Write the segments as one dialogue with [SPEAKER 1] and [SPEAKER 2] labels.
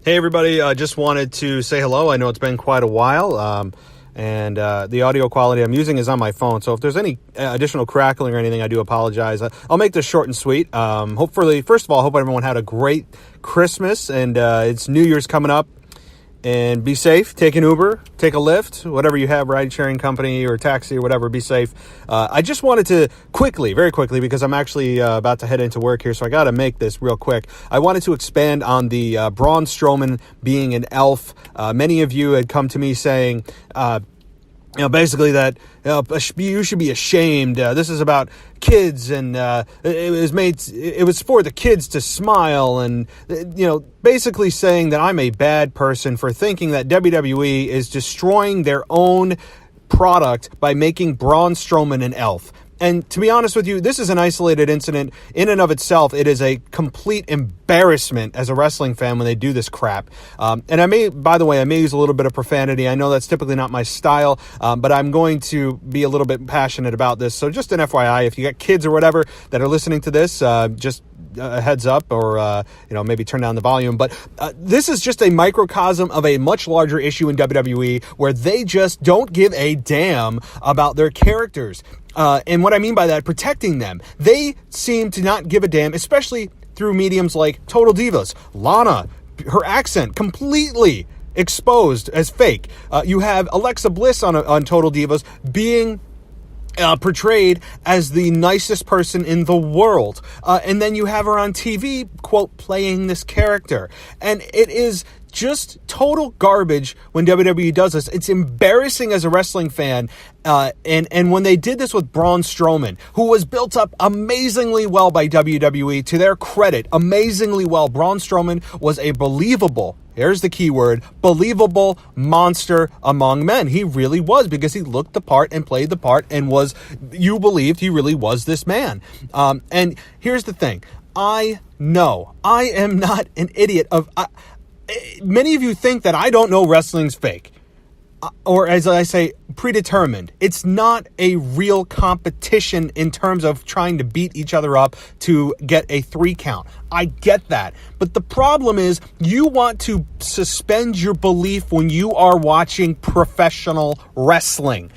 [SPEAKER 1] Hey everybody, just wanted to say hello. I know it's been quite a while, and the audio quality I'm using is on my phone, so if there's any additional crackling or anything, I do apologize. I'll make this short and sweet. Hopefully, first of all, I hope everyone had a great Christmas, and it's New Year's coming up. And be safe. Take an Uber, take a Lyft, whatever you have, ride-sharing company or taxi or whatever, be safe. I just wanted to very quickly, because I'm actually about to head into work here, so I got to make this real quick. I wanted to expand on the Braun Stroman being an elf. Many of you had come to me saying, basically that you should be ashamed. This is about kids, and it was for the kids to smile, and basically saying that I'm a bad person for thinking that WWE is destroying their own product by making Braun Strowman an elf. And to be honest with you, this is an isolated incident in and of itself. It is a complete embarrassment as a wrestling fan when they do this crap. And I may use a little bit of profanity. I know that's typically not my style, but I'm going to be a little bit passionate about this. So just an FYI, if you got kids or whatever that are listening to this, just a heads up, or maybe turn down the volume. But this is just a microcosm of a much larger issue in WWE where they just don't give a damn about their characters. And what I mean by that, protecting them. They seem to not give a damn, especially through mediums like Total Divas. Lana, her accent completely exposed as fake. You have Alexa Bliss on Total Divas being portrayed as the nicest person in the world. And then you have her on TV, quote, playing this character. And it is just total garbage when WWE does this. It's embarrassing as a wrestling fan. And when they did this with Braun Strowman, who was built up amazingly well by WWE, to their credit, amazingly well. Braun Strowman was a believable, here's the key word, believable monster among men. He really was, because he looked the part and played the part and you believed he really was this man. And here's the thing. I know I am not an idiot many of you think that I don't know wrestling's fake. Or as I say, predetermined. It's not a real competition in terms of trying to beat each other up to get a 3 count. I get that. But the problem is you want to suspend your belief when you are watching professional wrestling.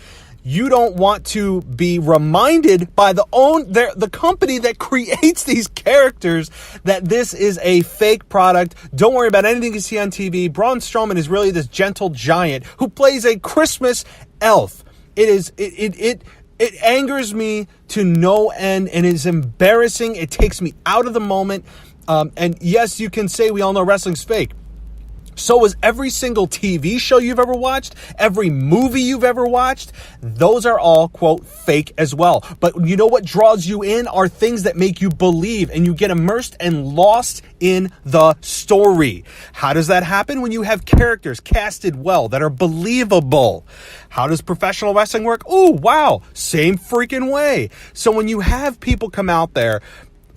[SPEAKER 1] You don't want to be reminded by the company that creates these characters that this is a fake product. Don't worry about anything you see on TV. Braun Strowman is really this gentle giant who plays a Christmas elf. It angers me to no end, and it is embarrassing. It takes me out of the moment. And yes, you can say we all know wrestling's fake. So is every single TV show you've ever watched, every movie you've ever watched. Those are all, quote, fake as well. But you know what draws you in are things that make you believe, and you get immersed and lost in the story. How does that happen? When you have characters casted well that are believable. How does professional wrestling work? Oh, wow, same freaking way. So when you have people come out there,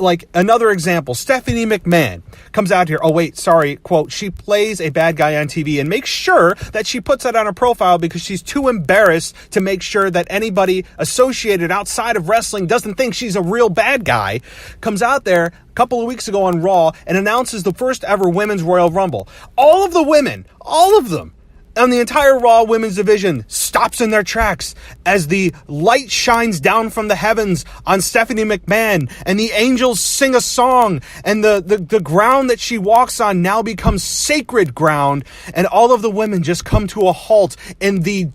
[SPEAKER 1] like another example, Stephanie McMahon comes out here. Oh, wait, sorry, quote, she plays a bad guy on TV and makes sure that she puts that on her profile because she's too embarrassed to make sure that anybody associated outside of wrestling doesn't think she's a real bad guy. Comes out there a couple of weeks ago on Raw and announces the first ever Women's Royal Rumble. All of the women, all of them, on the entire Raw women's division stops in their tracks as the light shines down from the heavens on Stephanie McMahon, and the angels sing a song, and the ground that she walks on now becomes sacred ground, and all of the women just come to a halt in the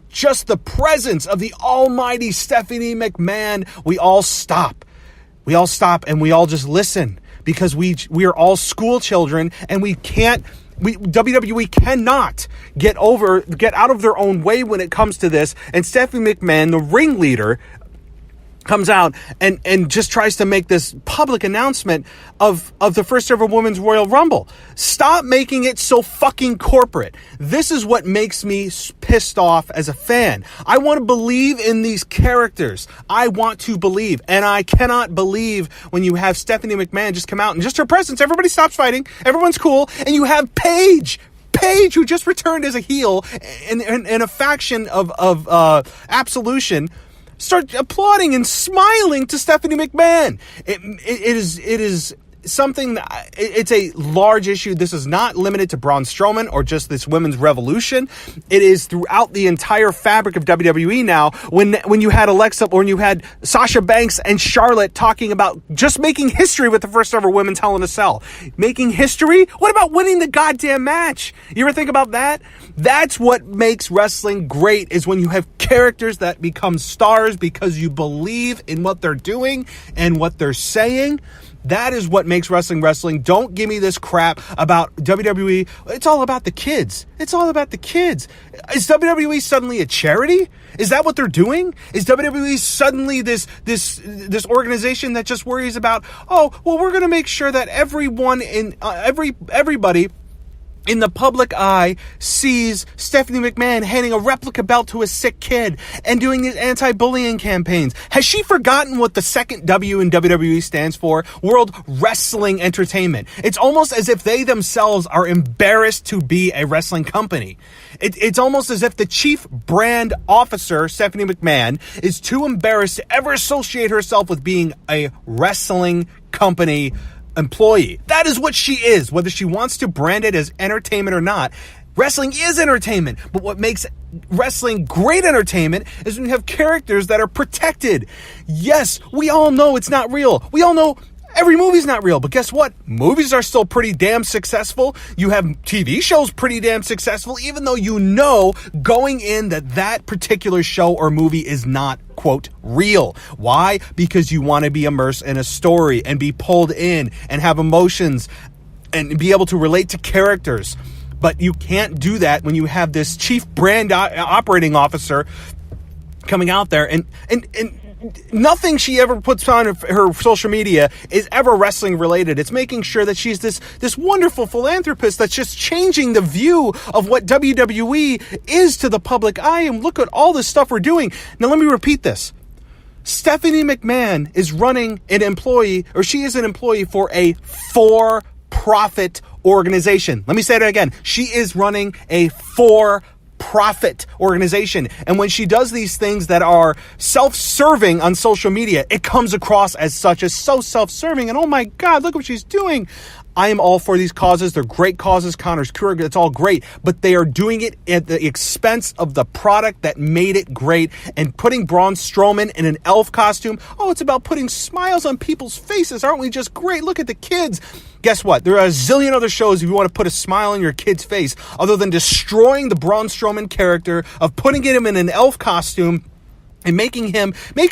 [SPEAKER 1] presence of the almighty Stephanie McMahon. We all stop and we all just listen, because we are all school children, and WWE cannot get out of their own way when it comes to this. And Stephanie McMahon, the ringleader, comes out and just tries to make this public announcement of the first ever Women's Royal Rumble. Stop making it so fucking corporate. This is what makes me pissed off as a fan. I want to believe in these characters. I want to believe. And I cannot believe when you have Stephanie McMahon just come out and just her presence, everybody stops fighting, everyone's cool, and you have Paige, who just returned as a heel in a faction of Absolution, start applauding and smiling to Stephanie McMahon. It is something, it's a large issue. This is not limited to Braun Stroman or just this women's revolution. It is throughout the entire fabric of WWE now. When you had Alexa, or when you had Sasha Banks and Charlotte talking about just making history with the first ever women's Hell in a Cell. Making history? What about winning the goddamn match? You ever think about that? That's what makes wrestling great, is when you have characters that become stars because you believe in what they're doing and what they're saying. That is what makes wrestling wrestling. Don't give me this crap about WWE. It's all about the kids. It's all about the kids. Is WWE suddenly a charity? Is that what they're doing? Is WWE suddenly this organization that just worries about, oh, well, we're going to make sure that everyone in everybody in the public eye sees Stephanie McMahon handing a replica belt to a sick kid and doing these anti-bullying campaigns? Has she forgotten what the second W in WWE stands for? World Wrestling Entertainment. It's almost as if they themselves are embarrassed to be a wrestling company. It's almost as if the chief brand officer, Stephanie McMahon, is too embarrassed to ever associate herself with being a wrestling company employee. That is what she is, whether she wants to brand it as entertainment or not. Wrestling is entertainment, but what makes wrestling great entertainment is when you have characters that are protected. Yes, we all know it's not real. We all know every movie's not real, but guess what? Movies are still pretty damn successful. You have TV shows pretty damn successful, even though you know going in that particular show or movie is not, quote, real. Why? Because you want to be immersed in a story and be pulled in and have emotions and be able to relate to characters. But you can't do that when you have this chief brand operating officer coming out there and nothing she ever puts on her social media is ever wrestling related. It's making sure that she's this wonderful philanthropist that's just changing the view of what WWE is to the public eye. And look at all this stuff we're doing. Now, let me repeat this. Stephanie McMahon is running she is an employee for a for-profit organization. Let me say that again. She is running a for-profit organization. And when she does these things that are self-serving on social media, it comes across as such, as so self-serving. And oh my God, look what she's doing. I am all for these causes. They're great causes. Connor's Cure, it's all great. But they are doing it at the expense of the product that made it great. And putting Braun Strowman in an elf costume. Oh, it's about putting smiles on people's faces. Aren't we just great? Look at the kids. Guess what? There are a zillion other shows if you want to put a smile on your kid's face, other than destroying the Braun Strowman character, of putting him in an elf costume and make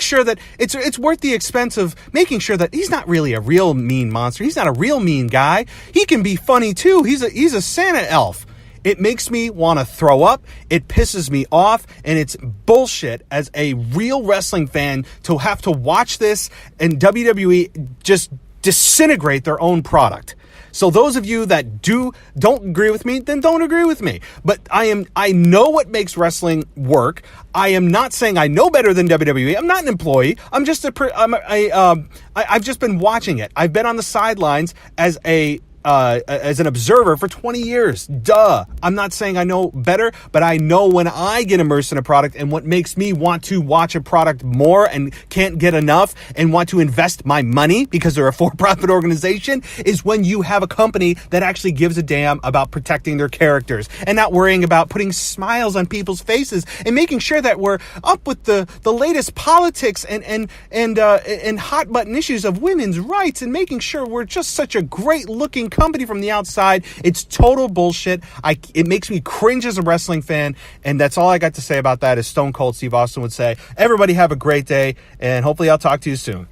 [SPEAKER 1] sure that it's worth the expense of making sure that he's not really a real mean monster. He's not a real mean guy. He can be funny too. He's a Santa elf. It makes me want to throw up. It pisses me off, and it's bullshit as a real wrestling fan to have to watch this and WWE just disintegrate their own product. So those of you that don't agree with me, then don't agree with me. But I know what makes wrestling work. I am not saying I know better than WWE. I'm not an employee. I'm just I've just been watching it. I've been on the sidelines as an observer for 20 years. Duh. I'm not saying I know better, but I know when I get immersed in a product, and what makes me want to watch a product more and can't get enough and want to invest my money because they're a for-profit organization is when you have a company that actually gives a damn about protecting their characters and not worrying about putting smiles on people's faces and making sure that we're up with the latest politics and hot button issues of women's rights and making sure we're just such a great looking company from the outside. It's total bullshit. It makes me cringe as a wrestling fan, and that's all I got to say about that. As Stone Cold Steve Austin would say. Everybody have a great day, and hopefully I'll talk to you soon.